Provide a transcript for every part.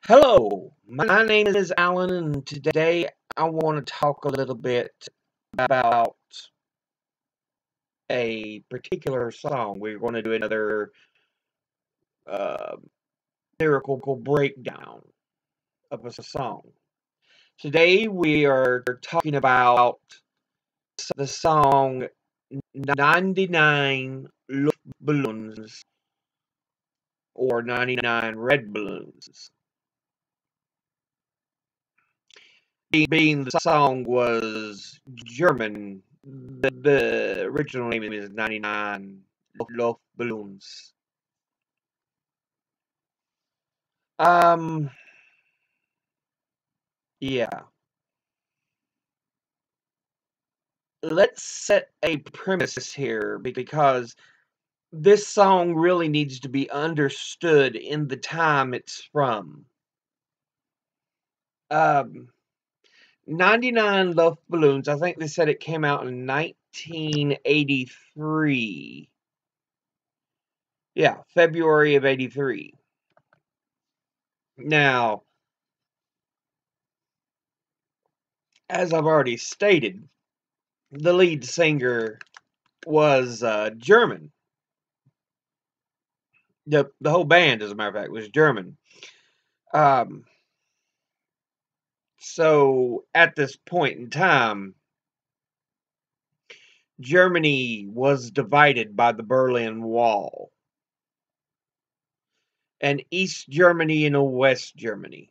Hello, my name is Alan, and today I want to talk a little bit about a particular song. We're going to do another uh, lyrical breakdown of a song. Today we are talking about the song 99 Luftballons or 99 Red Balloons. Being the song was German, the original name is 99 Luftballons. Um, yeah. Let's set a premise here because this song really needs to be understood in the time it's from. Um, 99 Luftballons, I think they said it came out in 1983. Yeah, February of 83. Now, as I've already stated, the lead singer was German. The whole band, as a matter of fact, was German. Um, so at this point in time, Germany was divided by the Berlin Wall, and East Germany and a West Germany.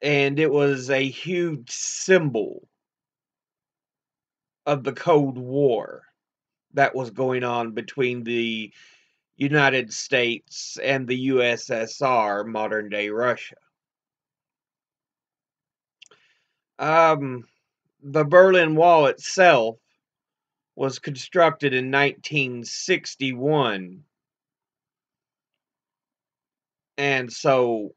And it was a huge symbol of the Cold War that was going on between the United States and the USSR, modern day Russia. The Berlin Wall itself was constructed in 1961, and so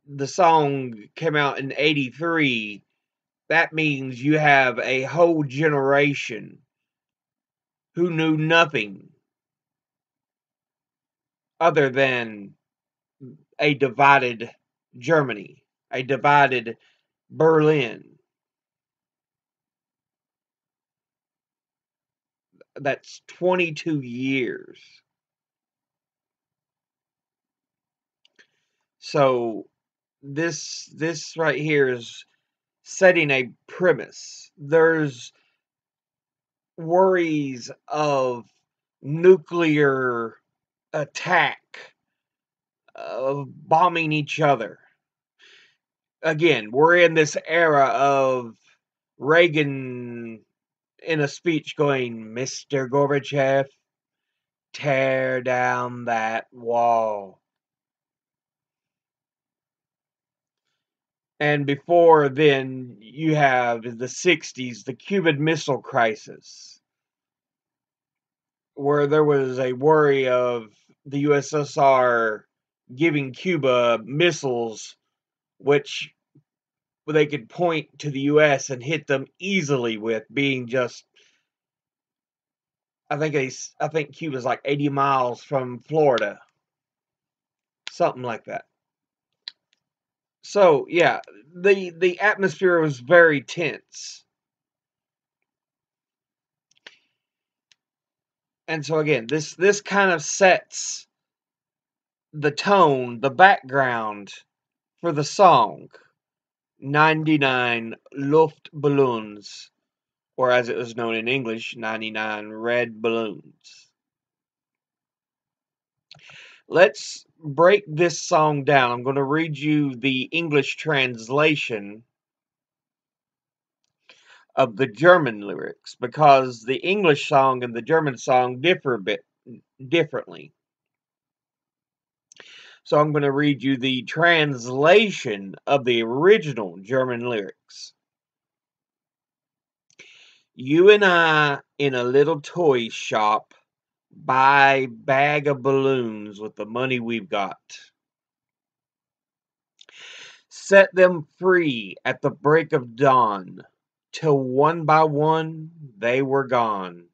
the song came out in 83. That means you have a whole generation who knew nothing other than a divided Germany, a divided Berlin. That's 22 years. So this right here is setting a premise. There's worries of nuclear attack, of bombing each other. Again, we're in this era of Reagan in a speech going, Mr. Gorbachev, tear down that wall. And before then, you have the 60s, the Cuban Missile Crisis, where there was a worry of the USSR giving Cuba missiles which they could point to the US and hit them easily with, being just I think Cuba's like 80 miles from Florida. Something like that. So, yeah, the atmosphere was very tense. And so again, this kind of sets the tone, the background for the song 99 Luftballons, or as it was known in English, 99 Red Balloons. Let's break this song down. I'm going to read you the English translation of the German lyrics because the English song and the German song differ a bit differently. So I'm going to read you the translation of the original German lyrics. You and I in a little toy shop buy bag of balloons with the money we've got. Set them free at the break of dawn, till one by one they were gone.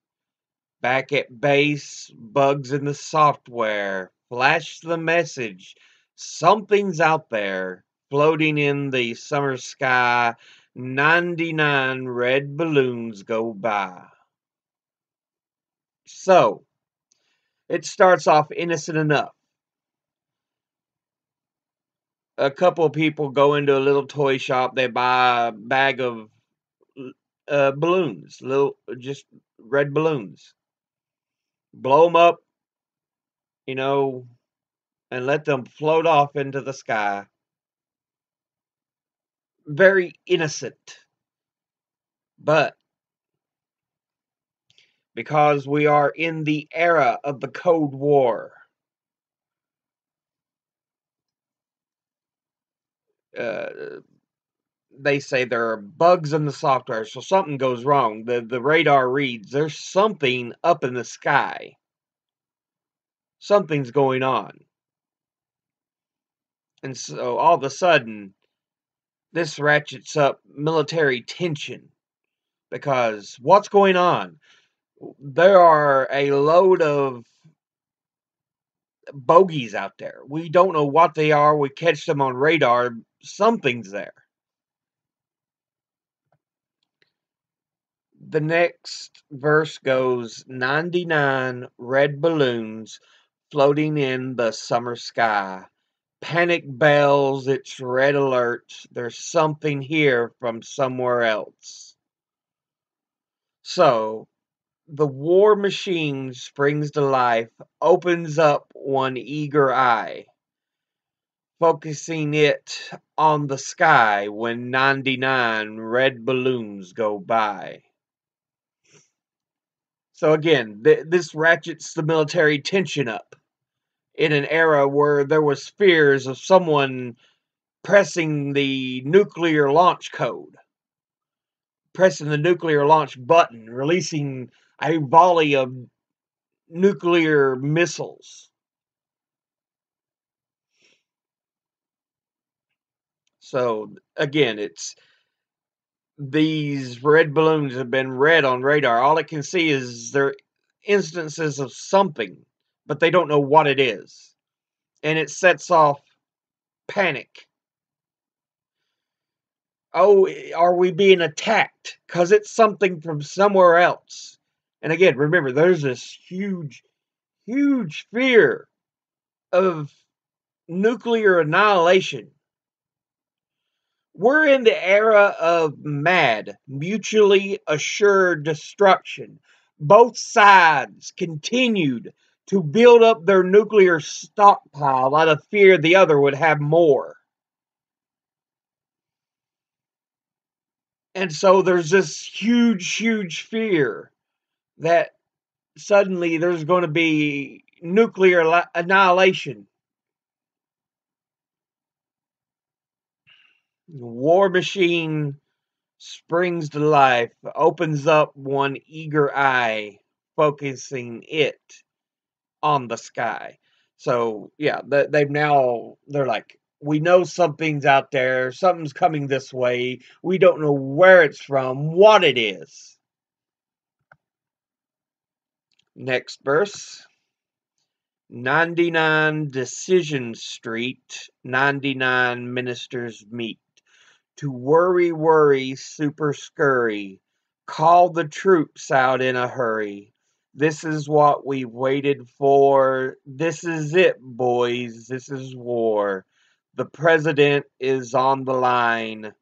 Back at base, bugs in the software flash the message. Something's out there, floating in the summer sky. 99 red balloons go by. So, it starts off innocent enough. A couple of people go into a little toy shop. They buy a bag of balloons, just red balloons. Blow them up, you know, and let them float off into the sky. Very innocent. But because we are in the era of the Cold War, uh, they say there are bugs in the software, so something goes wrong. The radar reads there's something up in the sky. Something's going on. And so all of a sudden, this ratchets up military tension because what's going on? There are a load of bogeys out there. We don't know what they are. We catch them on radar. Something's there. The next verse goes 99 red balloons floating in the summer sky. Panic bells, it's red alerts. There's something here from somewhere else. So, the war machine springs to life, opens up one eager eye, focusing it on the sky when 99 red balloons go by. So again, this ratchets the military tension up in an era where there was fears of someone pressing the nuclear launch code, pressing the nuclear launch button, releasing a volley of nuclear missiles. So again, it's these red balloons have been red on radar. All it can see is they're instances of something, but they don't know what it is. And it sets off panic. Oh, are we being attacked? Because it's something from somewhere else. And again, remember, there's this huge, huge fear of nuclear annihilation. We're in the era of mad, mutually assured destruction. Both sides continued to build up their nuclear stockpile out of fear the other would have more. And so there's this huge, huge fear that suddenly there's going to be nuclear annihilation. War machine springs to life, opens up one eager eye, focusing it on the sky. So yeah, they're like, we know something's out there, something's coming this way. We don't know where it's from, what it is. Next verse. 99 Decision Street, 99 ministers meet. To worry, super scurry. Call the troops out in a hurry. This is what we waited for. This is it, boys. This is war. The president is on the line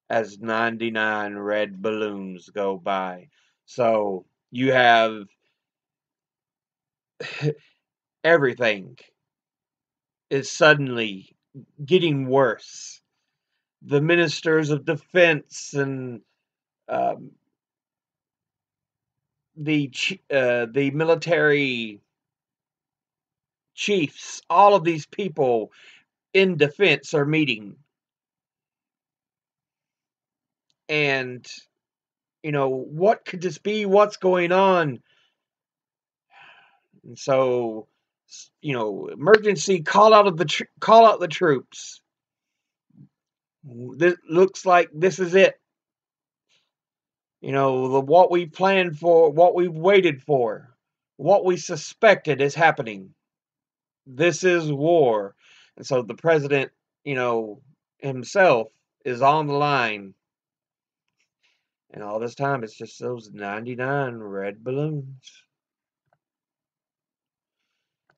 as 99 red balloons go by. So you have everything is suddenly getting worse. The ministers of defense and um, the military chiefs, all of these people in defense are meeting, and what could this be? What's going on? And so, emergency call out of call out the troops. This looks like this is it. What we planned for, what we waited for, what we suspected is happening. This is war. And so the president, you know, himself is on the line. And all this time, it's just those 99 red balloons.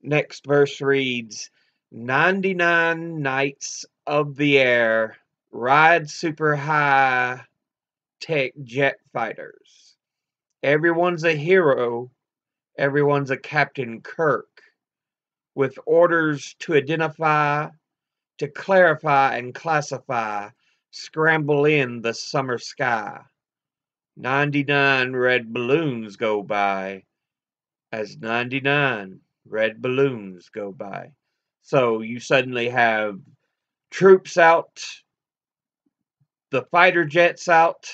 Next verse reads 99 knights of the air ride super high tech jet fighters. Everyone's a hero. Everyone's a Captain Kirk with orders to identify, to clarify and classify, scramble in the summer sky. 99 red balloons go by as 99 red balloons go by. So you suddenly have troops out, the fighter jets out,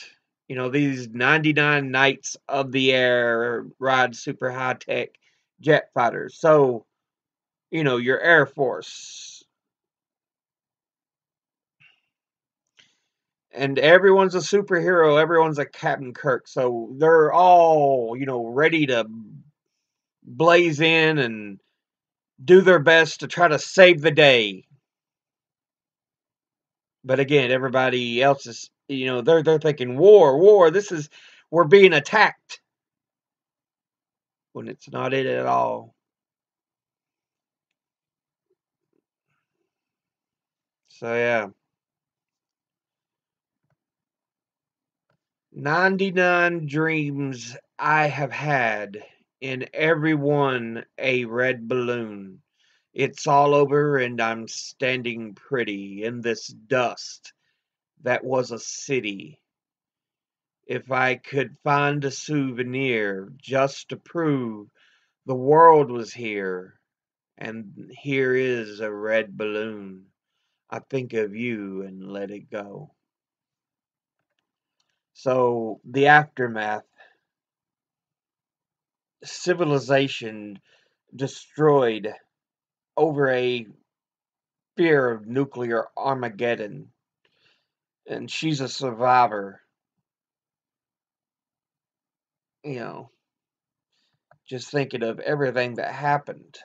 you know, these 99 knights of the air ride super high tech jet fighters. So, you know, your Air Force. And everyone's a superhero, everyone's a Captain Kirk. So they're all, you know, ready to blaze in and do their best to try to save the day. But again, everybody else is, you know, they're thinking war, war. This is we're being attacked when it's not it at all. So yeah, 99 dreams I have had, in every one a red balloon. It's all over and I'm standing pretty in this dust that was a city. If I could find a souvenir just to prove the world was here, and here is a red balloon, I think of you and let it go. So, the aftermath, civilization destroyed over a fear of nuclear Armageddon, and she's a survivor, you know, just thinking of everything that happened.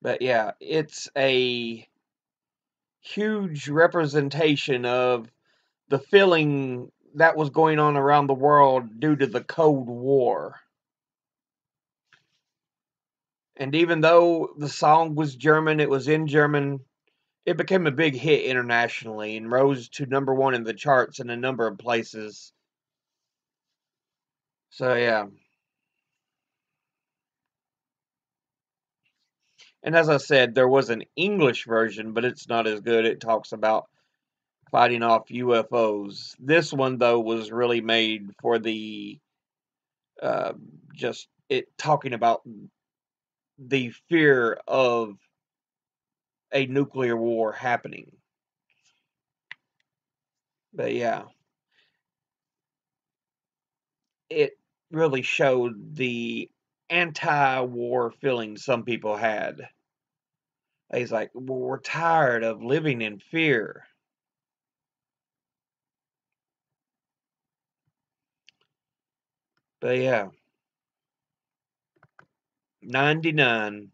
But yeah, it's a huge representation of the feeling that was going on around the world due to the Cold War. And even though the song was German, it was in German, it became a big hit internationally and rose to number one in the charts in a number of places. So yeah. And as I said, there was an English version, but it's not as good. It talks about fighting off UFOs. This one, though, was really made for the uh, just it talking about the fear of a nuclear war happening. But yeah, it really showed the anti-war feeling some people had. He's like, well, we're tired of living in fear. But yeah, 99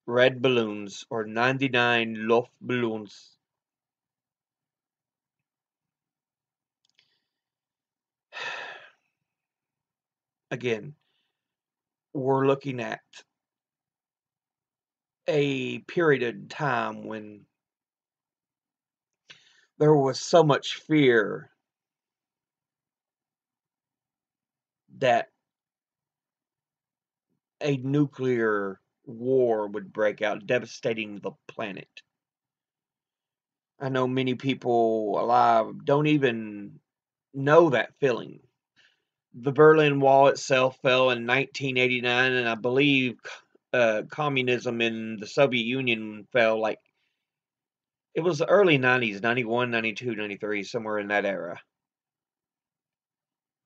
red balloons or 99 Luftballons. Again, we're looking at a period of time when there was so much fear that a nuclear war would break out, devastating the planet. I know many people alive don't even know that feeling. The Berlin Wall itself fell in 1989, and I believe communism in the Soviet Union fell like it was the early 90s, 91, 92, 93, somewhere in that era.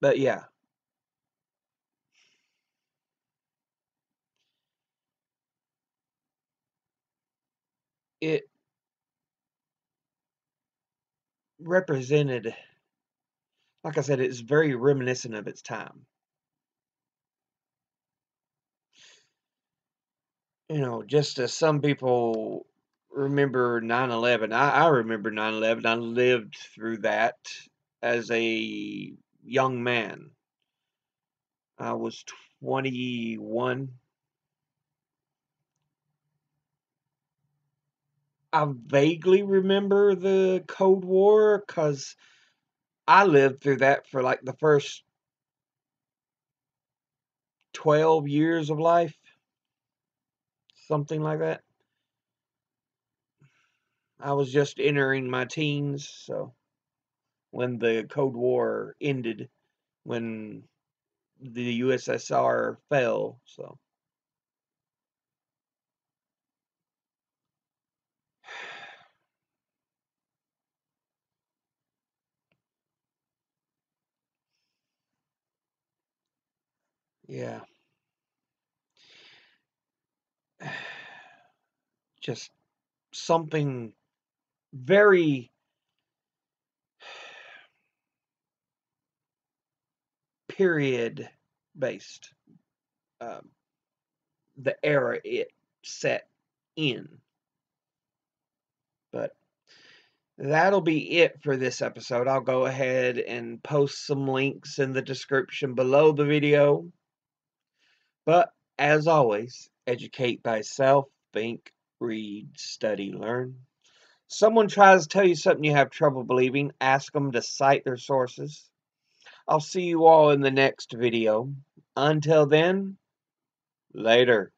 But yeah, it represented, like I said, it's very reminiscent of its time. just as some people remember 9/11, I remember 9/11. I lived through that as a young man. I was 21. I vaguely remember the Cold War because I lived through that for like the first 12 years of life, something like that. I was just entering my teens, so when the Cold War ended, when the USSR fell, so yeah, just something very period based. Um, the era it set in. But that'll be it for this episode. I'll go ahead and post some links in the description below the video. But as always, educate thyself, think, read, study, learn. Someone tries to tell you something you have trouble believing, ask them to cite their sources. I'll see you all in the next video. Until then, later.